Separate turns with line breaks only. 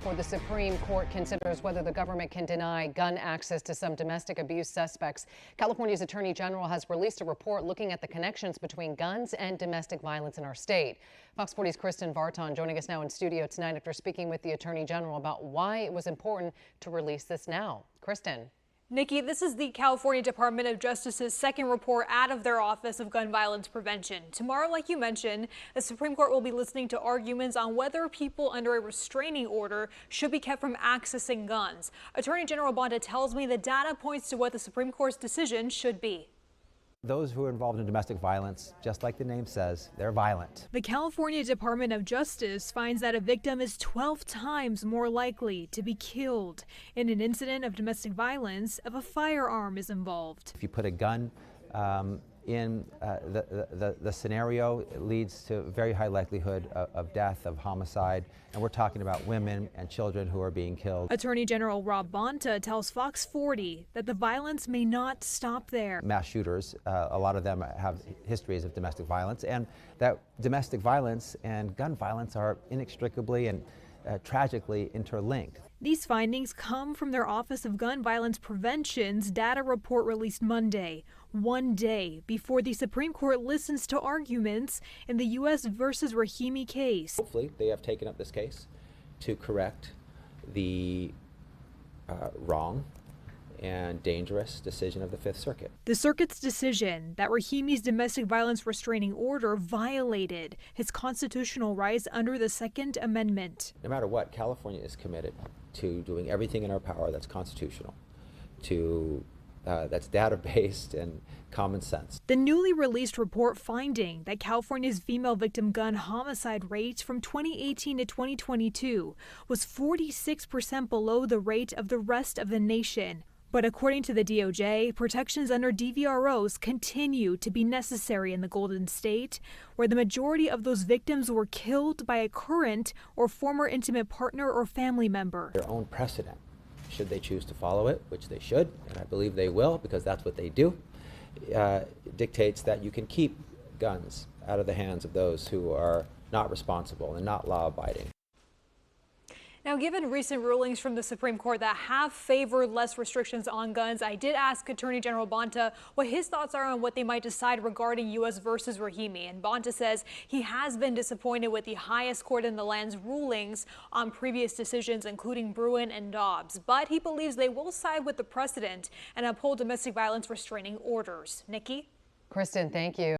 For the Supreme Court considers whether the government can deny gun access to some domestic abuse suspects. California's Attorney General has released a report looking at the connections between guns and domestic violence in our state. Fox 40's Kristen Vartan joining us now in studio tonight after speaking with the Attorney General about why it was important to release this now. Kristen.
Nikki, this is the California Department of Justice's second report out of their Office of Gun Violence Prevention. Tomorrow, like you mentioned, the Supreme Court will be listening to arguments on whether people under a restraining order should be kept from accessing guns. Attorney General Bonta tells me the data points to what the Supreme Court's decision should be.
Those who are involved in domestic violence, just like the name says, they're violent.
The California Department of Justice finds that a victim is 12 times more likely to be killed in an incident of domestic violence if a firearm is involved.
If you put a gun in the scenario, it leads to a very high likelihood of death, of homicide, and we're talking about women and children who are being killed.
Attorney General Rob Bonta tells Fox 40 that the violence may not stop there.
Mass shooters, a lot of them have histories of domestic violence, and that domestic violence and gun violence are inextricably and tragically interlinked.
These findings come from their Office of Gun Violence Prevention's data report released Monday, one day before the Supreme Court listens to arguments in the U.S. versus Rahimi case.
Hopefully they have taken up this case to correct the wrong and dangerous decision of the Fifth Circuit.
The circuit's decision that Rahimi's domestic violence restraining order violated his constitutional rights under the Second Amendment.
No matter what, California is committed to doing everything in our power that's constitutional, that's data-based and common sense.
The newly released report finding that California's female victim gun homicide rate from 2018 to 2022 was 46% below the rate of the rest of the nation. But according to the DOJ, protections under DVROs continue to be necessary in the Golden State, where the majority of those victims were killed by a current or former intimate partner or family member.
Their own precedent, should they choose to follow it, which they should, and I believe they will because that's what they do, dictates that you can keep guns out of the hands of those who are not responsible and not law-abiding.
Now, given recent rulings from the Supreme Court that have favored less restrictions on guns, I did ask Attorney General Bonta what his thoughts are on what they might decide regarding U.S. versus Rahimi. And Bonta says he has been disappointed with the highest court in the land's rulings on previous decisions, including Bruen and Dobbs. But he believes they will side with the precedent and uphold domestic violence restraining orders. Nikki?
Kristen, thank you.